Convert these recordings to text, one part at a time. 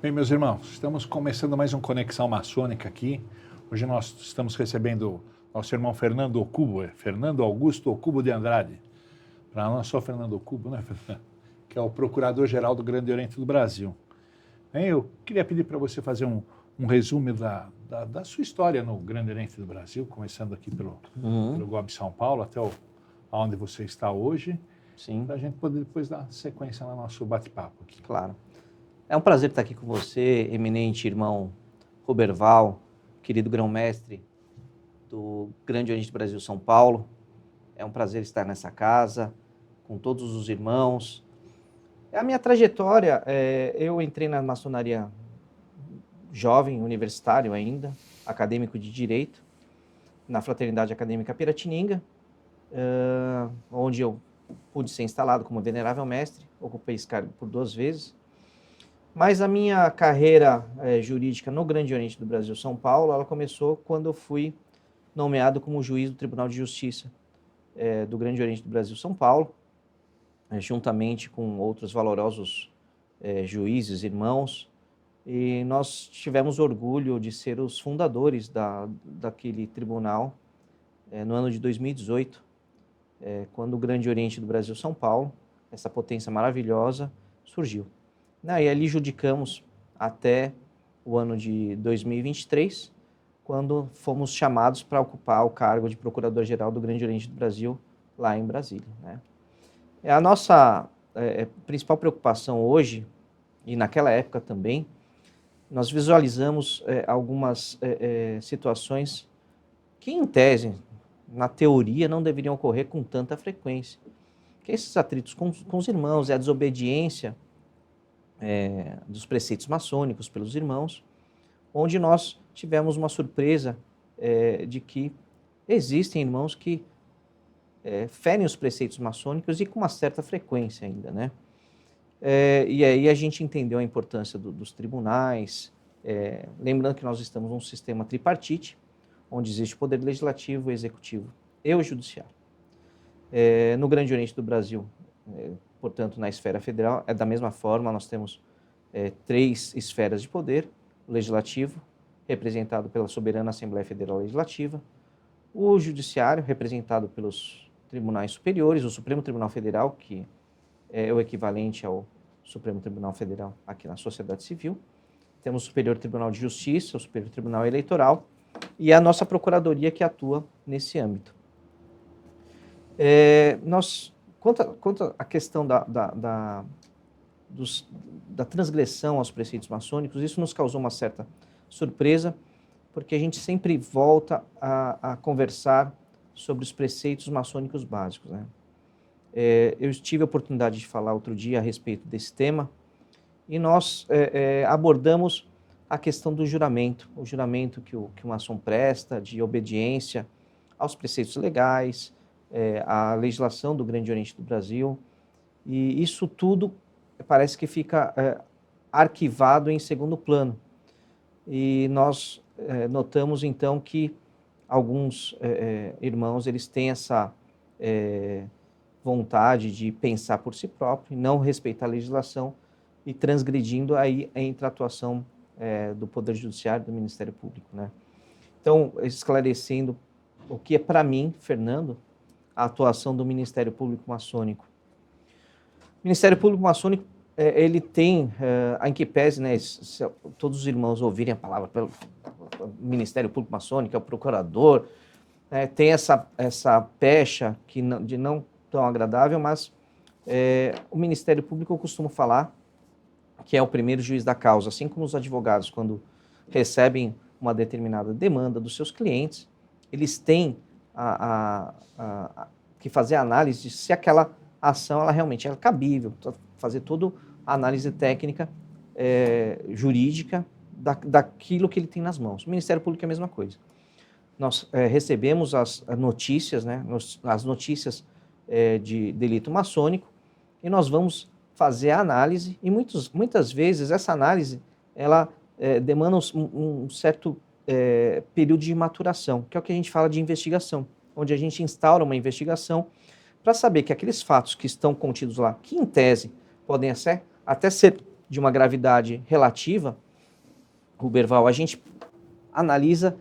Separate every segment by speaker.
Speaker 1: Bem, meus irmãos, estamos começando mais um Conexão Maçônica aqui. Hoje nós estamos recebendo nosso irmão Fernando Okubo, Fernando Augusto Okubo de Andrade. Para nós só Fernando Okubo, né, Fernando? Que é o Procurador-Geral do Grande Oriente do Brasil. Bem, eu queria pedir para você fazer um resumo da sua história no Grande Oriente do Brasil, começando aqui pelo GOB São Paulo até onde você está hoje.
Speaker 2: Sim.
Speaker 1: Para a gente poder depois dar sequência no nosso bate-papo aqui.
Speaker 2: Claro. É um prazer estar aqui com você, eminente irmão Roberval, querido grão-mestre do Grande Oriente do Brasil, São Paulo. É um prazer estar nessa casa, com todos os irmãos. A minha trajetória, eu entrei na maçonaria jovem, universitário ainda, acadêmico de Direito, na Fraternidade Acadêmica Piratininga, onde eu pude ser instalado como venerável mestre, ocupei esse cargo por 2 vezes. Mas a minha carreira jurídica no Grande Oriente do Brasil, São Paulo, ela começou quando eu fui nomeado como juiz do Tribunal de Justiça do Grande Oriente do Brasil, São Paulo, juntamente com outros valorosos juízes, irmãos, e nós tivemos orgulho de ser os fundadores daquele tribunal no ano de 2018, quando o Grande Oriente do Brasil, São Paulo, essa potência maravilhosa, surgiu. E ali judicamos até o ano de 2023, quando fomos chamados para ocupar o cargo de Procurador-Geral do Grande Oriente do Brasil, lá em Brasília. A nossa principal preocupação hoje, e naquela época também, nós visualizamos algumas situações que, em tese, na teoria, não deveriam ocorrer com tanta frequência. Que esses atritos com os irmãos, a desobediência dos preceitos maçônicos pelos irmãos, onde nós tivemos uma surpresa de que existem irmãos que ferem os preceitos maçônicos e com uma certa frequência ainda, e aí a gente entendeu a importância dos tribunais, lembrando que nós estamos num sistema tripartite, onde existe o poder legislativo, o executivo e o judiciário. No Grande Oriente do Brasil, portanto, na esfera federal, da mesma forma, nós temos 3 esferas de poder: o legislativo, representado pela soberana Assembleia Federal Legislativa, o judiciário, representado pelos tribunais superiores, o Supremo Tribunal Federal, que é o equivalente ao Supremo Tribunal Federal aqui na sociedade civil, temos o Superior Tribunal de Justiça, o Superior Tribunal Eleitoral e a nossa Procuradoria, que atua nesse âmbito. Quanto à questão da transgressão aos preceitos maçônicos, isso nos causou uma certa surpresa, porque a gente sempre volta a conversar sobre os preceitos maçônicos básicos. Eu tive a oportunidade de falar outro dia a respeito desse tema, e nós abordamos a questão do juramento, o juramento que o maçom presta de obediência aos preceitos legais, a legislação do Grande Oriente do Brasil, e isso tudo parece que fica arquivado em segundo plano. E nós notamos então que alguns irmãos, eles têm essa vontade de pensar por si próprio, não respeitar a legislação e transgredindo, aí entra a atuação do Poder Judiciário e do Ministério Público. Então, esclarecendo o que é para mim, Fernando, a atuação do Ministério Público Maçônico. O Ministério Público Maçônico, ele tem, em que pese, se todos os irmãos ouvirem a palavra pelo Ministério Público Maçônico, é o procurador, tem essa pecha de não tão agradável, mas o Ministério Público, eu costumo falar que é o primeiro juiz da causa, assim como os advogados, quando recebem uma determinada demanda dos seus clientes, eles têm que fazer a análise de se aquela ação ela realmente é cabível, fazer toda a análise técnica, jurídica daquilo que ele tem nas mãos. O Ministério Público é a mesma coisa. Nós recebemos as notícias, as notícias de delito maçônico, e nós vamos fazer a análise, e muitas vezes essa análise ela demanda um certo período de maturação, que é o que a gente fala de investigação, onde a gente instaura uma investigação para saber que aqueles fatos que estão contidos lá, que em tese podem até ser de uma gravidade relativa, Ruberval, a gente analisa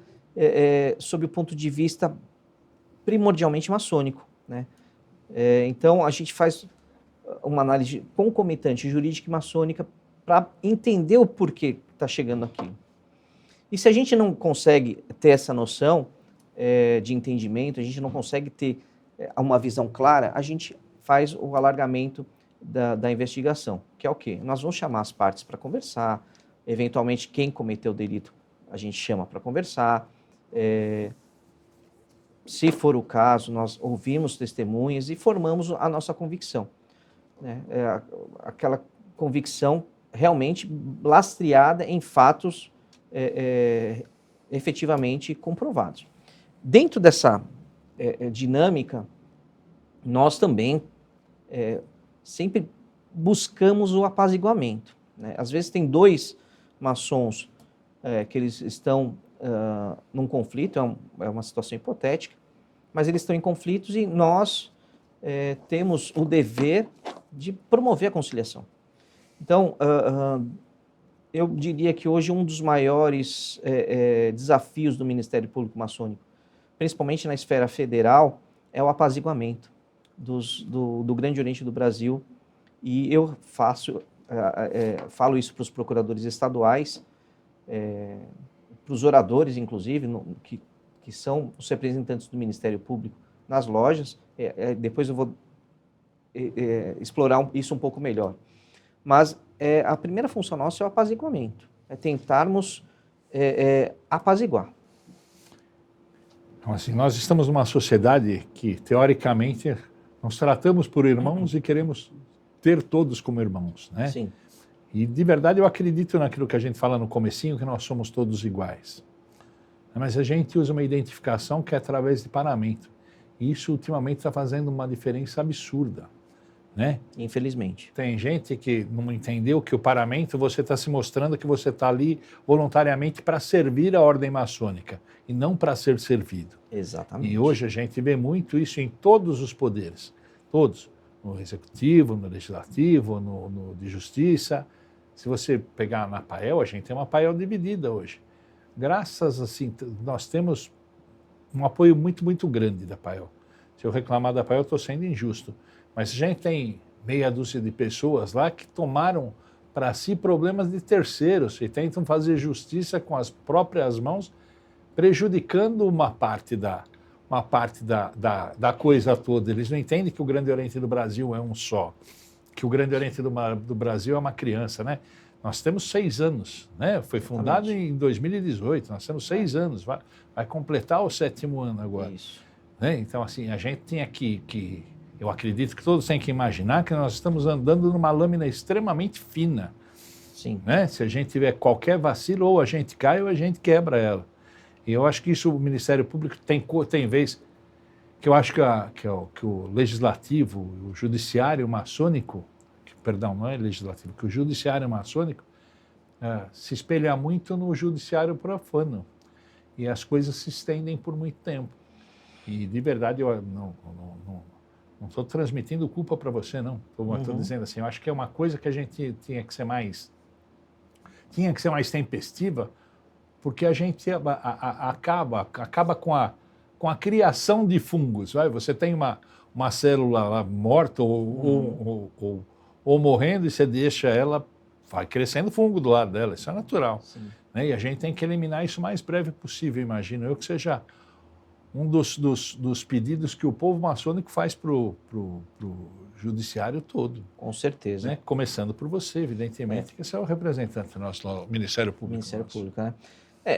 Speaker 2: sob o ponto de vista primordialmente maçônico, né? Então, a gente faz uma análise concomitante jurídica e maçônica para entender o porquê que está chegando aquilo. E se a gente não consegue ter essa noção de entendimento, a gente não consegue ter uma visão clara, a gente faz o alargamento da investigação, que é o quê? Nós vamos chamar as partes para conversar, eventualmente quem cometeu o delito a gente chama para conversar, se for o caso, nós ouvimos testemunhas e formamos a nossa convicção, né? Aquela convicção realmente lastreada em fatos efetivamente comprovados. Dentro dessa dinâmica, nós também sempre buscamos o apaziguamento, né? Às vezes tem dois maçons que eles estão num conflito, é uma situação hipotética, mas eles estão em conflitos e nós temos o dever de promover a conciliação. Então, eu diria que hoje um dos maiores desafios do Ministério Público Maçônico, principalmente na esfera federal, é o apaziguamento do Grande Oriente do Brasil, e eu falo isso para os procuradores estaduais, para os oradores, inclusive, que são os representantes do Ministério Público nas lojas. Depois eu vou explorar isso um pouco melhor. Mas a primeira função nossa é o apaziguamento, é tentarmos apaziguar.
Speaker 1: Então, assim, nós estamos numa sociedade que, teoricamente, nos tratamos por irmãos e queremos ter todos como irmãos, né?
Speaker 2: Sim.
Speaker 1: E, de verdade, eu acredito naquilo que a gente fala no comecinho, que nós somos todos iguais. Mas a gente usa uma identificação que é através de paramento. E isso, ultimamente, está fazendo uma diferença absurda, né?
Speaker 2: Infelizmente.
Speaker 1: Tem gente que não entendeu que o paramento, você está se mostrando que você está ali voluntariamente para servir a ordem maçônica e não para ser servido.
Speaker 2: Exatamente.
Speaker 1: E hoje a gente vê muito isso em todos os poderes, todos, no executivo, no legislativo, no de justiça. Se você pegar na APAEL, a gente tem uma APAEL dividida hoje. Graças, assim, nós temos um apoio muito, muito grande da APAEL. Se eu reclamar da APAEL, eu estou sendo injusto. Mas a gente tem meia dúzia de pessoas lá que tomaram para si problemas de terceiros e tentam fazer justiça com as próprias mãos, prejudicando uma parte da coisa toda. Eles não entendem que o Grande Oriente do Brasil é um só, que o Grande Oriente do Brasil é uma criança, né? Nós temos 6 anos, né? Foi fundado em 2018, nós temos 6 anos, vai completar o 7º ano agora.
Speaker 2: Isso.
Speaker 1: Né? Então, assim, a gente tem aqui eu acredito que todos têm que imaginar que nós estamos andando numa lâmina extremamente fina.
Speaker 2: Sim.
Speaker 1: Né? Se a gente tiver qualquer vacilo, ou a gente cai ou a gente quebra ela. E eu acho que isso o Ministério Público tem vez que eu acho que o legislativo, o judiciário maçônico, perdão, não é legislativo, que o judiciário maçônico se espelha muito no judiciário profano. E as coisas se estendem por muito tempo. E, de verdade, eu não estou transmitindo culpa para você, não. Estou dizendo assim, eu acho que é uma coisa que a gente tinha que ser mais tempestiva, porque a gente acaba com a criação de fungos. Vai? Você tem uma célula lá morta ou morrendo e você deixa ela, vai crescendo fungo do lado dela, isso é natural. Né? E a gente tem que eliminar isso o mais breve possível, imagino eu, que seja um dos pedidos que o povo maçônico faz para o judiciário todo.
Speaker 2: Com certeza.
Speaker 1: Né? Começando por você, evidentemente, que você é o representante do nosso Ministério Público.
Speaker 2: Ministério Público, né?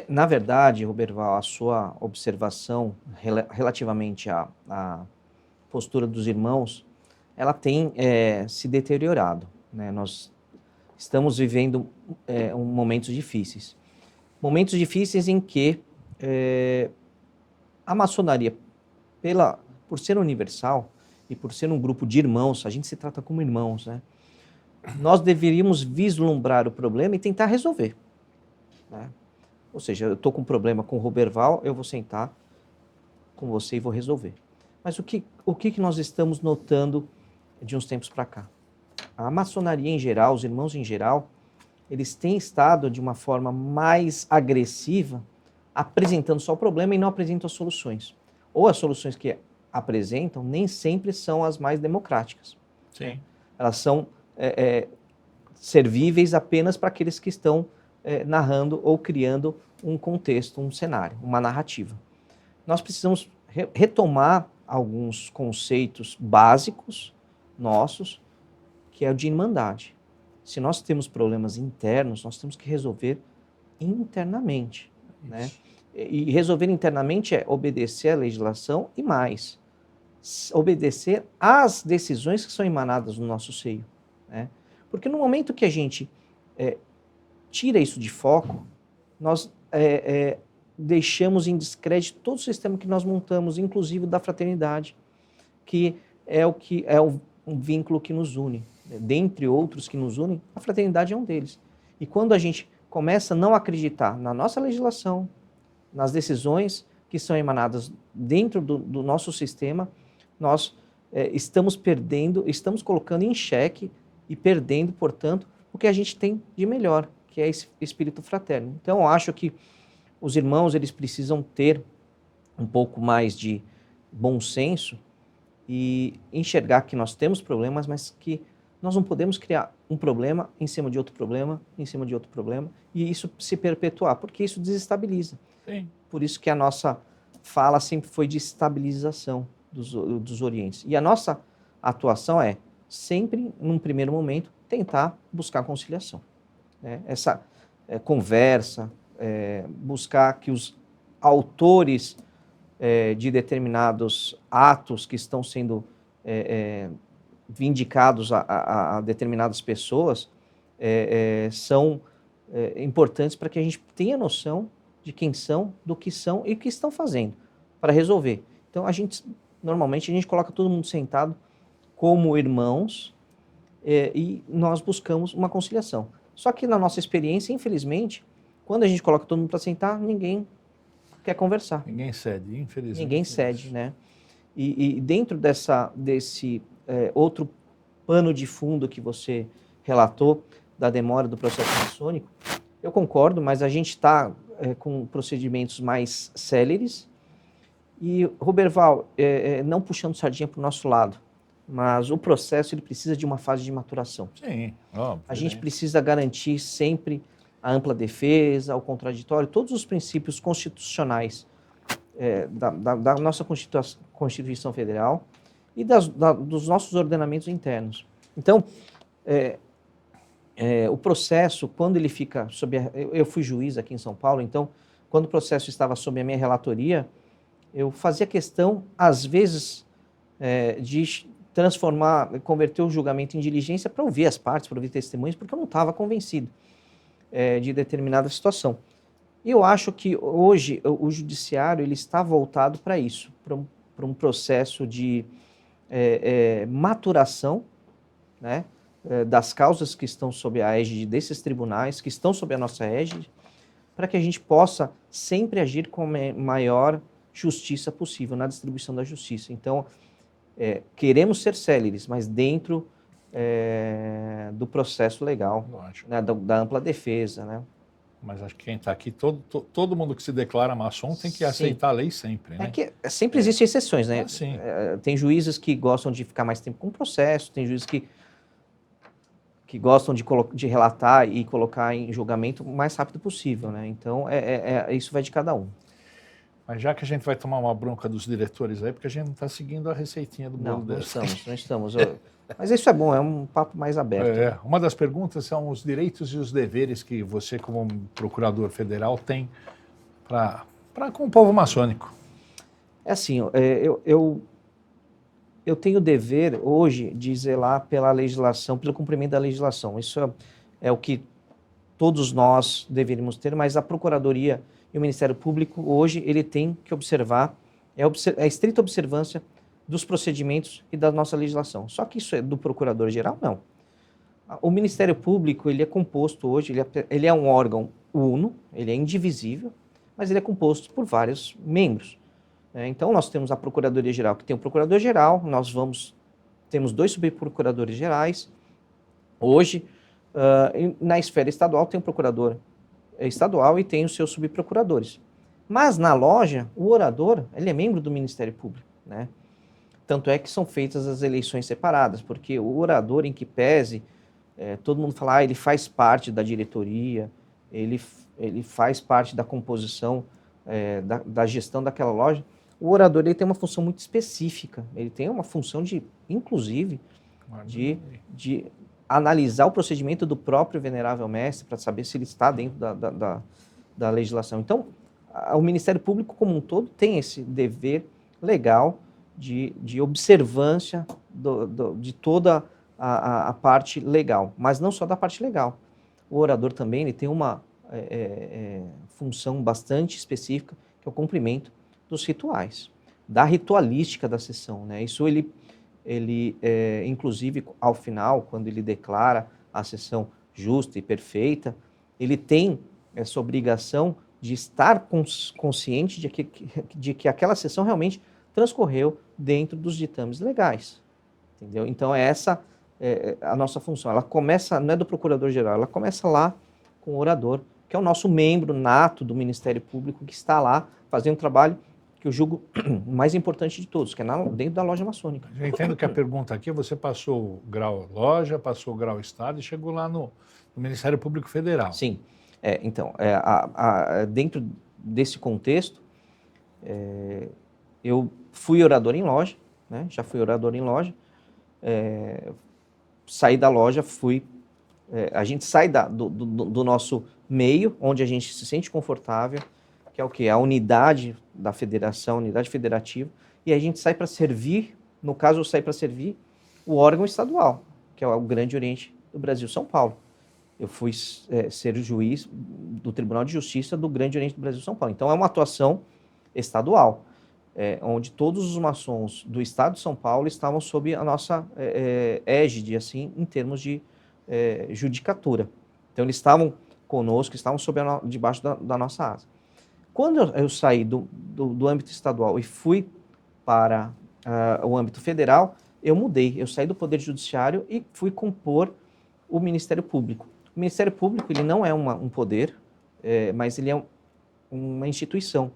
Speaker 2: Na verdade, Ruberval, a sua observação relativamente à postura dos irmãos, ela tem se deteriorado. Né? Nós estamos vivendo momentos difíceis. Momentos difíceis em que a maçonaria, por ser universal e por ser um grupo de irmãos, a gente se trata como irmãos, né? Nós deveríamos vislumbrar o problema e tentar resolver. Né? Ou seja, eu estou com um problema com o Ruberval, eu vou sentar com você e vou resolver. Mas o que nós estamos notando de uns tempos para cá? A maçonaria em geral, os irmãos em geral, eles têm estado de uma forma mais agressiva, apresentando só o problema e não apresentam as soluções. Ou as soluções que apresentam nem sempre são as mais democráticas.
Speaker 1: Sim.
Speaker 2: Elas são servíveis apenas para aqueles que estão narrando ou criando um contexto, um cenário, uma narrativa. Nós precisamos retomar alguns conceitos básicos nossos, que é o de irmandade. Se nós temos problemas internos, nós temos que resolver internamente. Né? E resolver internamente é obedecer à legislação e mais, obedecer às decisões que são emanadas no nosso seio. Né? Porque no momento que a gente tira isso de foco, nós deixamos em descrédito todo o sistema que nós montamos, inclusive da fraternidade, que é um vínculo que nos une. Dentre outros que nos unem, a fraternidade é um deles. E quando a gente começa a não acreditar na nossa legislação, nas decisões que são emanadas dentro do nosso sistema, nós estamos colocando em xeque e perdendo, portanto, o que a gente tem de melhor, que é esse espírito fraterno. Então, eu acho que os irmãos eles precisam ter um pouco mais de bom senso e enxergar que nós temos problemas, mas que nós não podemos criar um problema em cima de outro problema, em cima de outro problema, e isso se perpetuar, porque isso desestabiliza.
Speaker 1: Sim.
Speaker 2: Por isso que a nossa fala sempre foi de estabilização dos orientes. E a nossa atuação é, sempre, num primeiro momento, tentar buscar conciliação. Né? Essa conversa, buscar que os autores de determinados atos que estão sendo vindicados a determinadas pessoas são importantes para que a gente tenha noção de quem são, do que são e o que estão fazendo para resolver. Então, normalmente, a gente coloca todo mundo sentado como irmãos e nós buscamos uma conciliação. Só que na nossa experiência, infelizmente, quando a gente coloca todo mundo para sentar, ninguém quer conversar.
Speaker 1: Ninguém cede, infelizmente.
Speaker 2: Ninguém cede, né? E dentro desse outro pano de fundo que você relatou, da demora do processo maçônico, eu concordo, mas a gente está com procedimentos mais céleres. E, Roberval, não puxando sardinha para o nosso lado, mas o processo ele precisa de uma fase de maturação.
Speaker 1: Sim, óbvio.
Speaker 2: A gente precisa garantir sempre a ampla defesa, o contraditório, todos os princípios constitucionais da nossa Constituição Federal e dos nossos ordenamentos internos. Então, o processo, quando ele fica sob... Eu fui juiz aqui em São Paulo, então, quando o processo estava sob a minha relatoria, eu fazia questão, às vezes, de converter o julgamento em diligência para ouvir as partes, para ouvir testemunhas, porque eu não estava convencido de determinada situação. E eu acho que hoje o judiciário ele está voltado para isso, para um processo de maturação, né, das causas que estão sob a égide desses tribunais, que estão sob a nossa égide, para que a gente possa sempre agir com a maior justiça possível na distribuição da justiça. Então, queremos ser céleres, mas dentro do processo legal, né, da ampla defesa, né?
Speaker 1: Mas acho que quem está aqui, todo mundo que se declara maçom tem que aceitar a lei sempre, né?
Speaker 2: Sempre existem exceções, né?
Speaker 1: Sim.
Speaker 2: Tem juízes que gostam de ficar mais tempo com o processo, tem juízes que gostam de relatar e colocar em julgamento o mais rápido possível, né? Então, isso vai de cada um.
Speaker 1: Mas já que a gente vai tomar uma bronca dos diretores aí, porque a gente não está seguindo a receitinha do bolo deles.
Speaker 2: Não estamos. Mas isso é bom, é um papo mais aberto.
Speaker 1: Uma das perguntas são os direitos e os deveres que você, como procurador federal, tem com o povo maçônico.
Speaker 2: É assim, eu tenho o dever hoje de zelar pela legislação, pelo cumprimento da legislação. Isso é o que todos nós deveríamos ter, mas a Procuradoria e o Ministério Público hoje ele tem que observar a estrita observância dos procedimentos e da nossa legislação. Só que isso é do Procurador-Geral? Não. O Ministério Público ele é composto hoje, ele é um órgão uno, ele é indivisível, mas ele é composto por vários membros. Então, nós temos a Procuradoria-Geral, que tem o Procurador-Geral, temos 2 subprocuradores gerais. Hoje, Na esfera estadual tem o procurador estadual e tem os seus subprocuradores. Mas na loja, o orador, ele é membro do Ministério Público, né? Tanto é que são feitas as eleições separadas, porque o orador, em que pese, todo mundo fala, ele faz parte da diretoria, ele faz parte da composição, da gestão daquela loja. O orador, ele tem uma função muito específica, ele tem uma função de, inclusive, de analisar o procedimento do próprio venerável mestre para saber se ele está dentro da legislação. Então, o Ministério Público como um todo tem esse dever legal de observância de toda a parte legal, mas não só da parte legal. O orador também ele tem uma função bastante específica, que é o cumprimento dos rituais, da ritualística da sessão, né? Isso ele inclusive, ao final, quando ele declara a sessão justa e perfeita, ele tem essa obrigação de estar consciente de que aquela sessão realmente transcorreu dentro dos ditames legais, entendeu? Então, essa é a nossa função. Ela começa, não é do procurador-geral, ela começa lá com o orador, que é o nosso membro nato do Ministério Público, que está lá fazendo um trabalho que eu julgo mais importante de todos, que é dentro da loja maçônica.
Speaker 1: Eu entendo que a pergunta aqui, você passou o grau loja, passou o grau Estado e chegou lá no Ministério Público Federal.
Speaker 2: Sim. Então, dentro desse contexto, eu fui orador em loja, né? Já fui orador em loja, saí da loja, a gente sai do nosso meio, onde a gente se sente confortável, que é o quê? A unidade da federação, a unidade federativa, e a gente sai para servir, no caso eu saí para servir o órgão estadual, que é o Grande Oriente do Brasil, São Paulo. Eu fui ser juiz do Tribunal de Justiça do Grande Oriente do Brasil, São Paulo. Então é uma atuação estadual, onde todos os maçons do estado de São Paulo estavam sob a nossa égide, assim, em termos de judicatura. Então eles estavam conosco, estavam debaixo da nossa asa. Quando eu saí do âmbito estadual e fui para o âmbito federal, eu mudei. Eu saí do Poder Judiciário e fui compor o Ministério Público. O Ministério Público ele não é um poder, mas ele é uma instituição.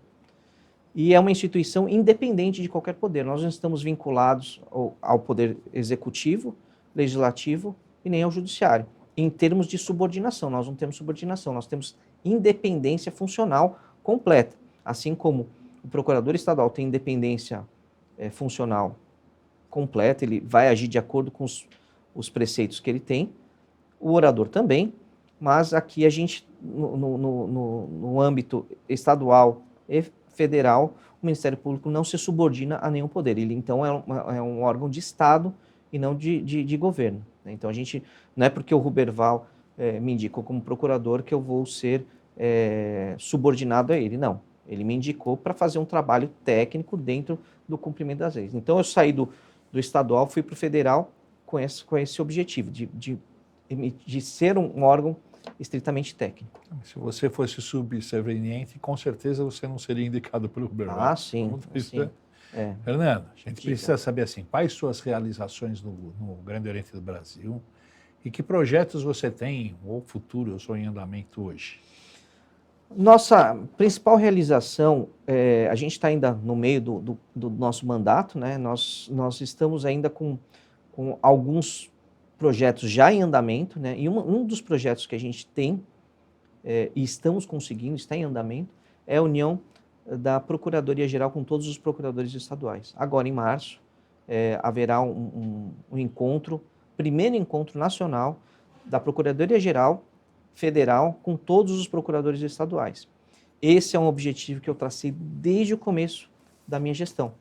Speaker 2: E é uma instituição independente de qualquer poder. Nós não estamos vinculados ao Poder Executivo, Legislativo e nem ao Judiciário. Em termos de subordinação, nós não temos subordinação, nós temos independência funcional completa. Assim como o procurador estadual tem independência funcional completa, ele vai agir de acordo com os preceitos que ele tem, o orador também, mas aqui a gente, no âmbito estadual e federal, o Ministério Público não se subordina a nenhum poder. Ele, então, é um órgão de Estado e não de governo. Então, a gente, não é porque o Ruberval me indicou como procurador que eu vou ser subordinado a ele, não. Ele me indicou para fazer um trabalho técnico dentro do cumprimento das leis. Então, eu saí do estadual, fui para o federal com esse objetivo, de ser um órgão estritamente técnico.
Speaker 1: Se você fosse subserviente, com certeza você não seria indicado pelo Ruberval.
Speaker 2: Ah, sim. Sim.
Speaker 1: Fernando, a gente precisa saber assim, quais suas realizações no Grande Oriente do Brasil e que projetos você tem, ou futuros, ou em andamento hoje?
Speaker 2: Nossa principal realização, a gente está ainda no meio do nosso mandato, né? Nós estamos ainda com alguns projetos já em andamento, né? E um dos projetos que a gente tem e estamos conseguindo, está em andamento, é a união da Procuradoria-Geral com todos os procuradores estaduais. Agora, em março, haverá um encontro, primeiro encontro nacional da Procuradoria-Geral Federal com todos os procuradores estaduais. Esse é um objetivo que eu tracei desde o começo da minha gestão,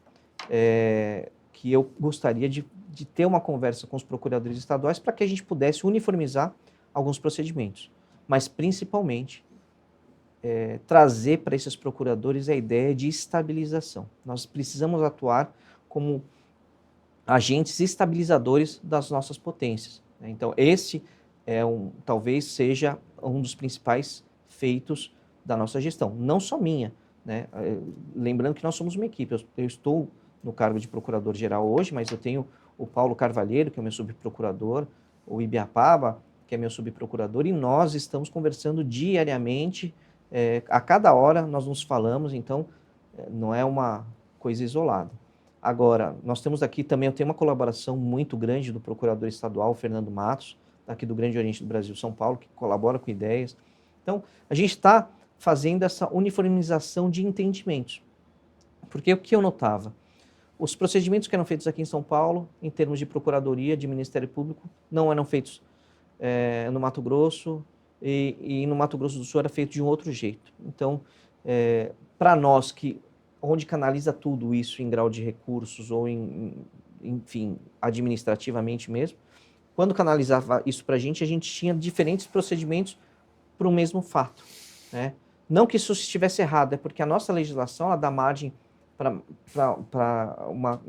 Speaker 2: que eu gostaria de ter uma conversa com os procuradores estaduais para que a gente pudesse uniformizar alguns procedimentos, mas principalmente trazer para esses procuradores a ideia de estabilização. Nós precisamos atuar como agentes estabilizadores das nossas potências, né? Então, esse talvez seja um dos principais feitos da nossa gestão, não só minha, né? Lembrando que nós somos uma equipe, eu estou no cargo de procurador-geral hoje, mas eu tenho o Paulo Carvalheiro, que é o meu subprocurador, o Ibiapaba, que é meu subprocurador, e nós estamos conversando diariamente, a cada hora nós nos falamos, então não é uma coisa isolada. Agora, nós temos aqui também, eu tenho uma colaboração muito grande do procurador estadual, Fernando Matos, aqui do Grande Oriente do Brasil, São Paulo, que colabora com ideias. Então, a gente está fazendo essa uniformização de entendimentos. Porque o que eu notava? Os procedimentos que eram feitos aqui em São Paulo, em termos de procuradoria, de Ministério Público, não eram feitos no Mato Grosso, e no Mato Grosso do Sul era feito de um outro jeito. Então, para nós, onde canaliza tudo isso em grau de recursos ou, enfim, administrativamente mesmo, quando canalizava isso para a gente tinha diferentes procedimentos para o mesmo fato, né? Não que isso estivesse errado, é porque a nossa legislação ela dá margem para uma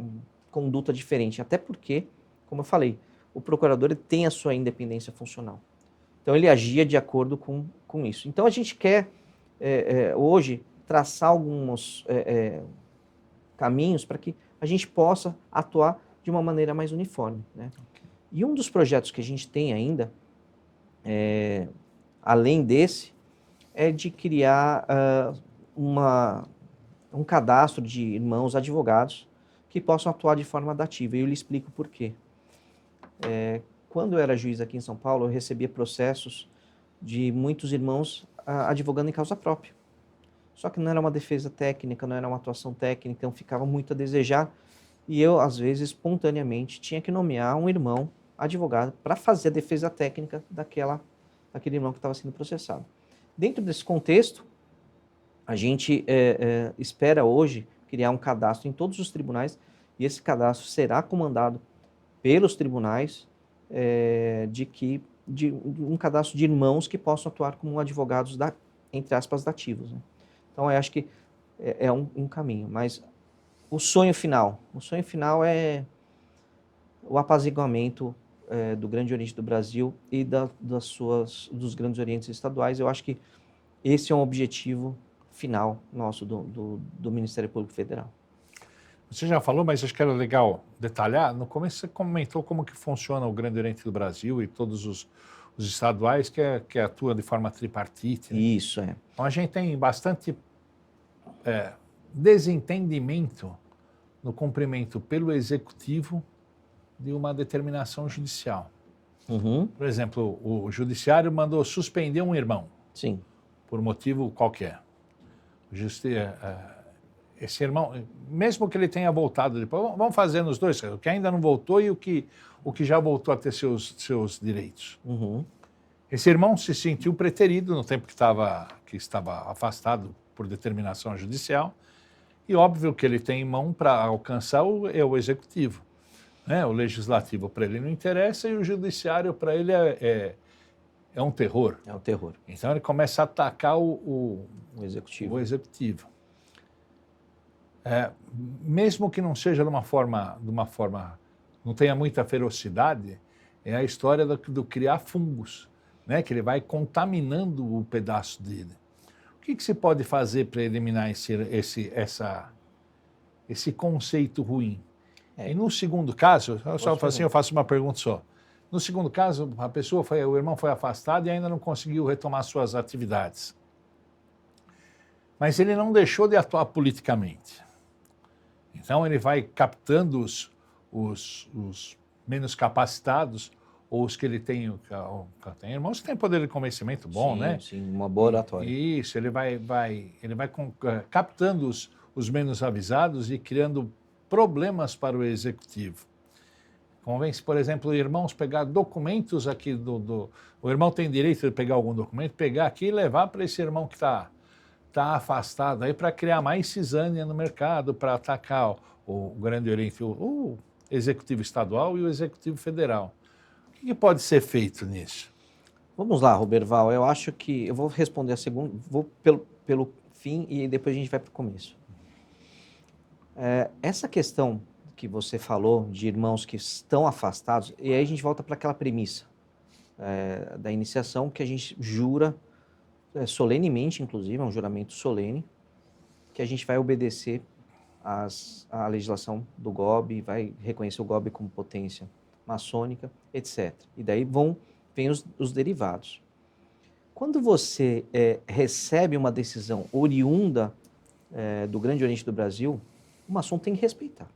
Speaker 2: conduta diferente. Até porque, como eu falei, o procurador ele tem a sua independência funcional. Então, ele agia de acordo com isso. Então, a gente quer, hoje, traçar alguns caminhos para que a gente possa atuar de uma maneira mais uniforme, né? E um dos projetos que a gente tem ainda, além desse, é de criar um cadastro de irmãos advogados que possam atuar de forma dativa. E eu lhe explico por quê. Quando eu era juiz aqui em São Paulo, eu recebia processos de muitos irmãos advogando em causa própria. Só que não era uma defesa técnica, não era uma atuação técnica, então ficava muito a desejar. E eu, às vezes, espontaneamente, tinha que nomear um irmão advogado para fazer a defesa técnica daquele irmão que estava sendo processado. Dentro desse contexto, a gente espera hoje criar um cadastro em todos os tribunais, e esse cadastro será comandado pelos tribunais, de um cadastro de irmãos que possam atuar como advogados, entre aspas, dativos, né? Então, eu acho que é um caminho, mas o sonho final é o apaziguamento do Grande Oriente do Brasil e dos Grandes Orientes estaduais. Eu acho que esse é um objetivo final nosso do Ministério Público Federal.
Speaker 1: Você já falou, mas acho que era legal detalhar. No começo você comentou como que funciona o Grande Oriente do Brasil e todos os estaduais que atuam de forma tripartite, né?
Speaker 2: Isso,
Speaker 1: Então a gente tem bastante desentendimento no cumprimento pelo Executivo de uma determinação judicial.
Speaker 2: Uhum.
Speaker 1: Por exemplo, o Judiciário mandou suspender um irmão.
Speaker 2: Sim.
Speaker 1: Por motivo qualquer. Esse irmão, mesmo que ele tenha voltado depois, vamos fazer nos dois, o que ainda não voltou e o que já voltou a ter seus direitos.
Speaker 2: Uhum.
Speaker 1: Esse irmão se sentiu preterido no tempo que estava afastado por determinação judicial, e óbvio que ele tem mão para alcançar o Executivo, né? O Legislativo para ele não interessa e o Judiciário para ele é um terror.
Speaker 2: É um terror.
Speaker 1: Então ele começa a atacar o Executivo. Mesmo que não seja de uma forma, não tenha muita ferocidade, é a história do criar fungos, né? Que ele vai contaminando o pedaço dele. O que se pode fazer para eliminar esse conceito ruim? E no segundo caso, eu faço uma pergunta só. No segundo caso, o irmão foi afastado e ainda não conseguiu retomar suas atividades. Mas ele não deixou de atuar politicamente. Então ele vai captando os menos capacitados, ou os que ele tem irmãos que têm poder de convencimento bom,
Speaker 2: sim,
Speaker 1: né?
Speaker 2: Sim, uma boa oratória.
Speaker 1: Isso, ele vai captando os menos avisados e criando problemas para o Executivo. Convence, por exemplo, irmãos pegar documentos aqui o irmão tem direito de pegar algum documento, pegar aqui e levar para esse irmão que está afastado aí para criar mais cisânia no mercado, para atacar o Grande Oriente, o Executivo Estadual e o Executivo Federal. O que pode ser feito nisso?
Speaker 2: Vamos lá, Roberval, eu acho que eu vou responder a segunda, vou pelo fim e depois a gente vai para o começo. Essa questão que você falou de irmãos que estão afastados, e aí a gente volta para aquela premissa da iniciação que a gente jura, solenemente inclusive, é um juramento solene, que a gente vai obedecer à legislação do GOB, vai reconhecer o GOB como potência maçônica, etc. E daí vão vem os derivados. Quando você recebe uma decisão oriunda do Grande Oriente do Brasil, o maçom tem que respeitar.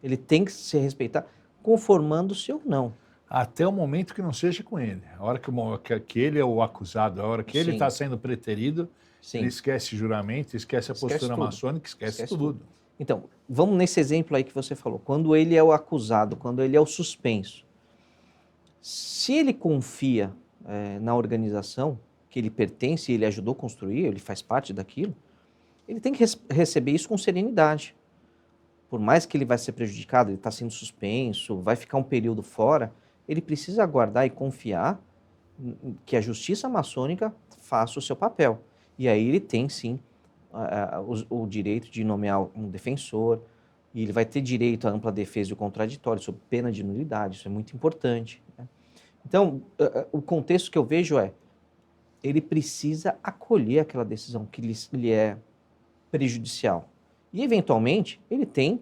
Speaker 2: Ele tem que se respeitar conformando-se ou não.
Speaker 1: Até o momento que não seja com ele. A hora que ele é o acusado, a hora que ele
Speaker 2: Sim.
Speaker 1: está sendo preterido,
Speaker 2: Sim.
Speaker 1: ele esquece juramento, esquece a postura
Speaker 2: tudo.
Speaker 1: maçônica, esquece tudo.
Speaker 2: Então, vamos nesse exemplo aí que você falou. Quando ele é o acusado, quando ele é o suspenso, se ele confia na organização que ele pertence, ele ajudou a construir, ele faz parte daquilo, ele tem que receber isso com serenidade. Por mais que ele vai ser prejudicado, ele está sendo suspenso, vai ficar um período fora, ele precisa aguardar e confiar que a justiça maçônica faça o seu papel. E aí ele tem, sim, o direito de nomear um defensor, e ele vai ter direito à ampla defesa e o contraditório, sob pena de nulidade, isso é muito importante, né? Então, o contexto que eu vejo ele precisa acolher aquela decisão que lhe é prejudicial. E, eventualmente, ele tem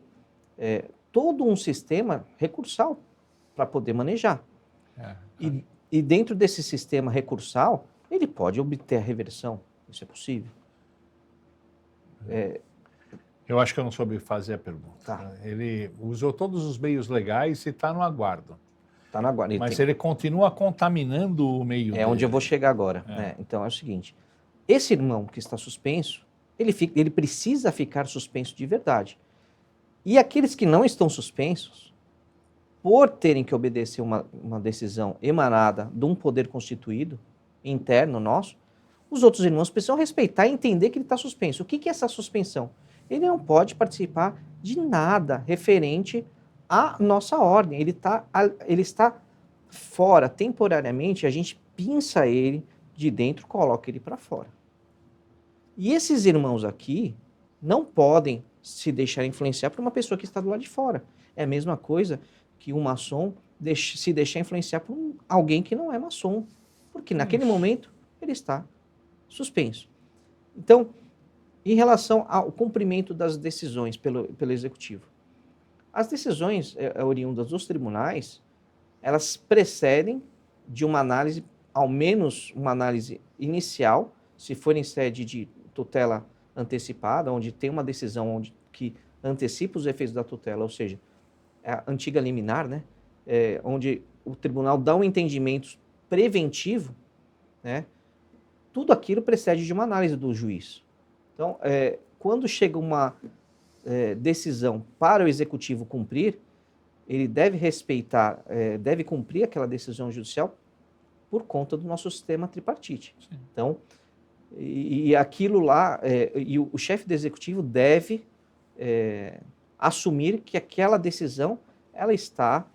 Speaker 2: todo um sistema recursal para poder manejar. E dentro desse sistema recursal, ele pode obter a reversão. Isso é possível.
Speaker 1: Eu acho que eu não soube fazer a pergunta.
Speaker 2: Tá.
Speaker 1: Ele usou todos os meios legais e está no aguardo.
Speaker 2: Está no aguardo.
Speaker 1: Mas ele continua contaminando o meio dele.
Speaker 2: Onde eu vou chegar agora. Então, é o seguinte. Esse irmão que está suspenso, ele precisa ficar suspenso de verdade. E aqueles que não estão suspensos, por terem que obedecer uma decisão emanada de um poder constituído, interno nosso, os outros irmãos precisam respeitar e entender que ele está suspenso. O que é essa suspensão? Ele não pode participar de nada referente à nossa ordem. Ele está fora, temporariamente, a gente pinça ele de dentro, coloca ele para fora. E esses irmãos aqui não podem se deixar influenciar por uma pessoa que está do lado de fora. É a mesma coisa que um maçom se deixar influenciar por alguém que não é maçom, porque naquele momento ele está suspenso. Então, em relação ao cumprimento das decisões pelo executivo, as decisões oriundas dos tribunais, elas precedem de uma análise, ao menos uma análise inicial, se for em sede de tutela antecipada, onde tem uma decisão que antecipa os efeitos da tutela, ou seja, a antiga liminar, né? Onde o tribunal dá um entendimento preventivo, né? Tudo aquilo precede de uma análise do juiz. Então, quando chega uma decisão para o executivo cumprir, ele deve respeitar, deve cumprir aquela decisão judicial por conta do nosso sistema tripartite. Sim. Então, e aquilo lá, e o chefe do executivo deve assumir que aquela decisão ela está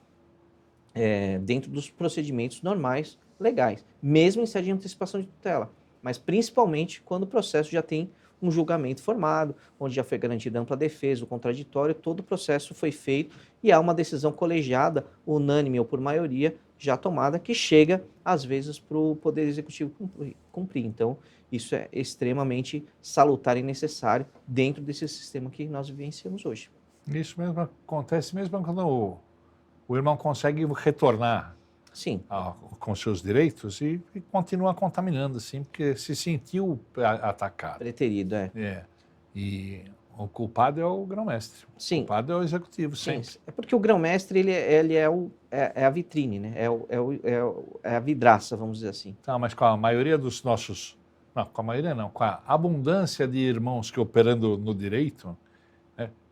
Speaker 2: dentro dos procedimentos normais, legais, mesmo em sede de antecipação de tutela, mas principalmente quando o processo já tem um julgamento formado, onde já foi garantida ampla defesa, o contraditório, todo o processo foi feito e há uma decisão colegiada, unânime ou por maioria, já tomada, que chega, às vezes, para o Poder Executivo cumprir. Então, isso é extremamente salutar e necessário dentro desse sistema que nós vivenciamos hoje.
Speaker 1: Isso mesmo acontece mesmo quando o irmão consegue retornar com seus direitos e continua contaminando, assim, porque se sentiu atacado.
Speaker 2: Preterido,
Speaker 1: E o culpado é o grão-mestre.
Speaker 2: Sim.
Speaker 1: O culpado é o executivo, sempre.
Speaker 2: Sim. É porque o grão-mestre ele é a vitrine, né? É a vidraça, vamos dizer assim.
Speaker 1: Tá, mas com a maioria dos nossos... Não, com a maioria não. Com a abundância de irmãos que operando no direito,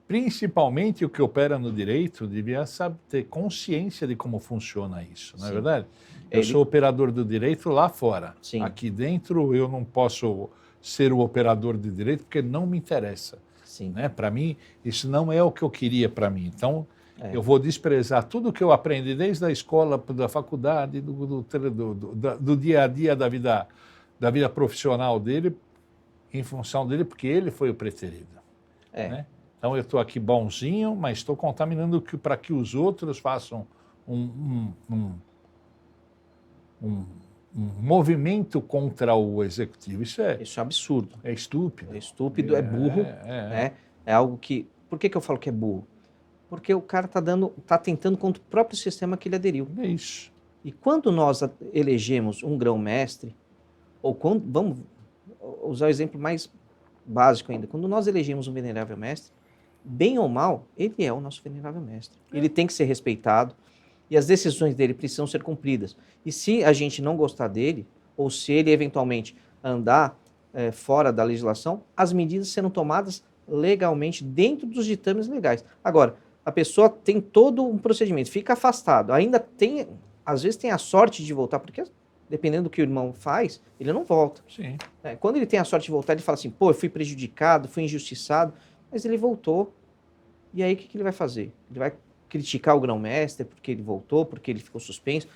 Speaker 1: principalmente o que opera no direito, devia ter consciência de como funciona isso, não é verdade? Eu sou operador do direito lá fora.
Speaker 2: Sim.
Speaker 1: Aqui dentro eu não posso ser o operador de direito porque não me interessa.
Speaker 2: Sim.
Speaker 1: Né? Para mim, isso não é o que eu queria para mim. Então, eu vou desprezar tudo que eu aprendi desde a escola, da faculdade, do dia a dia da vida profissional dele, em função dele, porque ele foi o preterido. Né? Então, eu estou aqui bonzinho, mas estou contaminando para que os outros façam um movimento contra o executivo. Isso é
Speaker 2: absurdo.
Speaker 1: É estúpido.
Speaker 2: É estúpido, é burro. É algo que... Por que eu falo que é burro? Porque o cara está tentando contra o próprio sistema que ele aderiu.
Speaker 1: É isso.
Speaker 2: E quando nós elegemos um grão-mestre, ou quando, vamos usar o exemplo mais básico ainda, quando nós elegemos um venerável mestre, bem ou mal, ele é o nosso venerável mestre. Ele tem que ser respeitado e as decisões dele precisam ser cumpridas. E se a gente não gostar dele, ou se ele eventualmente andar fora da legislação, as medidas serão tomadas legalmente dentro dos ditames legais. Agora, a pessoa tem todo um procedimento, fica afastado, ainda tem, às vezes tem a sorte de voltar, porque dependendo do que o irmão faz, ele não volta.
Speaker 1: Sim.
Speaker 2: Quando ele tem a sorte de voltar, ele fala assim, pô, eu fui prejudicado, fui injustiçado, mas ele voltou. E aí o que ele vai fazer? Ele vai criticar o grão-mestre porque ele voltou, porque ele ficou suspenso.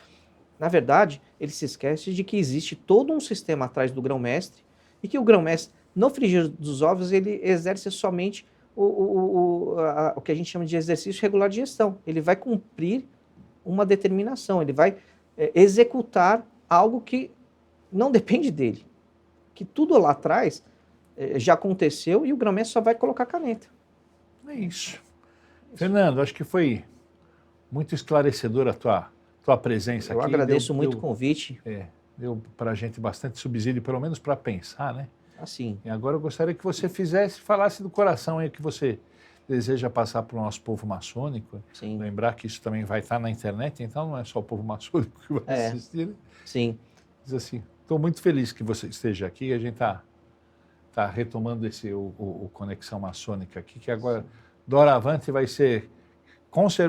Speaker 2: Na verdade, ele se esquece de que existe todo um sistema atrás do grão-mestre e que o grão-mestre, no frigir dos ovos, ele exerce somente o que a gente chama de exercício regular de gestão. Ele vai cumprir uma determinação, ele vai executar algo que não depende dele. Que tudo lá atrás já aconteceu e o grão-mestre só vai colocar caneta.
Speaker 1: É isso. Fernando, acho que foi muito esclarecedora a tua presença aqui.
Speaker 2: Eu agradeço muito o convite.
Speaker 1: Deu para a gente bastante subsídio, pelo menos para pensar, né?
Speaker 2: Assim.
Speaker 1: E agora eu gostaria que você falasse do coração aí que você deseja passar para o nosso povo maçônico.
Speaker 2: Sim.
Speaker 1: Lembrar que isso também vai estar na internet, então não é só o povo maçônico que vai assistir. Né?
Speaker 2: Sim.
Speaker 1: Diz assim, estou muito feliz que você esteja aqui, a gente está retomando o Conexão Maçônica aqui, que agora, doravante, vai ser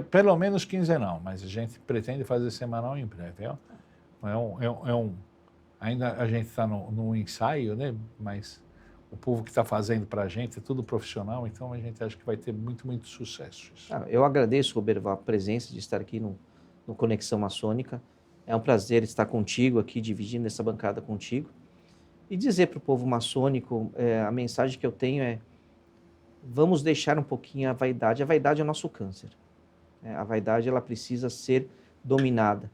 Speaker 1: pelo menos quinzenal, mas a gente pretende fazer semanal em breve. Ainda a gente está no ensaio, né? Mas o povo que está fazendo para a gente é tudo profissional, então a gente acha que vai ter muito, muito sucesso.
Speaker 2: Eu agradeço, Roberto, a presença de estar aqui no Conexão Maçônica. É um prazer estar contigo aqui, dividindo essa bancada contigo. E dizer para o povo maçônico, a mensagem que eu tenho é: vamos deixar um pouquinho a vaidade. A vaidade é o nosso câncer. A vaidade, ela precisa ser dominada.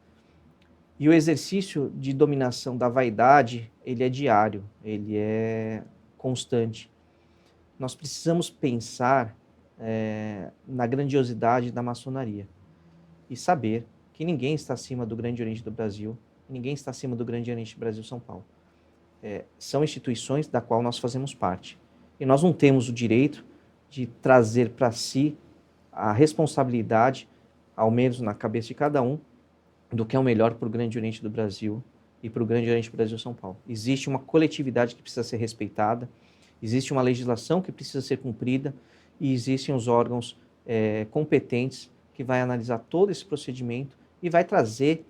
Speaker 2: E o exercício de dominação da vaidade, ele é diário, ele é constante. Nós precisamos pensar na grandiosidade da maçonaria e saber que ninguém está acima do Grande Oriente do Brasil, ninguém está acima do Grande Oriente do Brasil-São Paulo. São instituições da qual nós fazemos parte. E nós não temos o direito de trazer para si a responsabilidade, ao menos na cabeça de cada um, do que é o melhor para o Grande Oriente do Brasil e para o Grande Oriente do Brasil-São Paulo. Existe uma coletividade que precisa ser respeitada, existe uma legislação que precisa ser cumprida e existem os órgãos competentes que vai analisar todo esse procedimento e vai trazer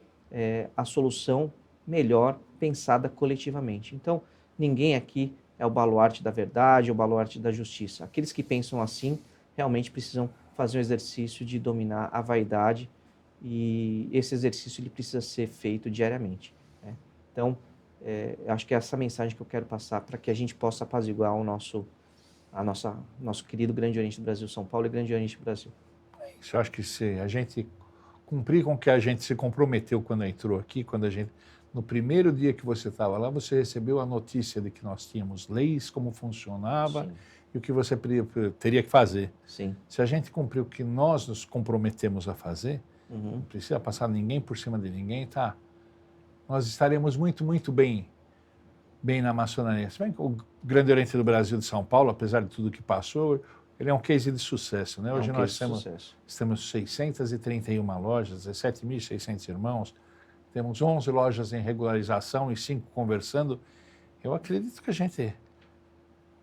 Speaker 2: a solução melhor pensada coletivamente. Então, ninguém aqui é o baluarte da verdade, o baluarte da justiça. Aqueles que pensam assim realmente precisam fazer um exercício de dominar a vaidade e esse exercício ele precisa ser feito diariamente. Né? Então, acho que é essa mensagem que eu quero passar para que a gente possa apaziguar o nosso querido Grande Oriente do Brasil, São Paulo e Grande Oriente do Brasil.
Speaker 1: Isso, eu acho que se a gente cumprir com o que a gente se comprometeu quando entrou aqui, no primeiro dia que você estava lá, você recebeu a notícia de que nós tínhamos leis, como funcionava. Sim. E o que você teria que fazer.
Speaker 2: Sim.
Speaker 1: Se a gente cumprir o que nós nos comprometemos a fazer, não precisa passar ninguém por cima de ninguém, tá? Nós estaremos muito, muito bem na maçonaria. Se bem que o Grande Oriente do Brasil de São Paulo, apesar de tudo que passou, ele é um case de sucesso, né? Hoje nós temos 631 lojas, 17.600 irmãos, temos 11 lojas em regularização e 5 conversando. Eu acredito que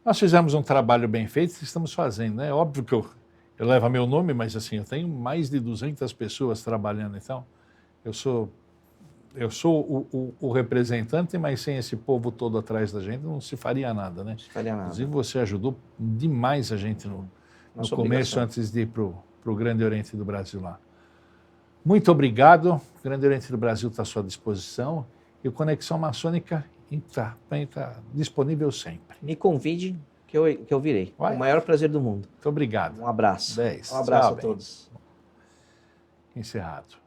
Speaker 1: nós fizemos um trabalho bem feito e estamos fazendo, né? Óbvio que eu levo meu nome, mas assim, eu tenho mais de 200 pessoas trabalhando, então eu sou o representante, mas sem esse povo todo atrás da gente não se faria nada, né?
Speaker 2: Não se faria nada.
Speaker 1: Inclusive você ajudou demais a gente no começo, antes de ir para o Grande Oriente do Brasil lá. Muito obrigado, o Grande Oriente do Brasil está à sua disposição e o Conexão Maçônica está disponível sempre.
Speaker 2: Me convide que eu virei.
Speaker 1: Vai.
Speaker 2: O maior prazer do mundo.
Speaker 1: Muito obrigado.
Speaker 2: Um abraço.
Speaker 1: 10.
Speaker 2: Um abraço
Speaker 1: Tchau,
Speaker 2: a todos.
Speaker 1: Encerrado.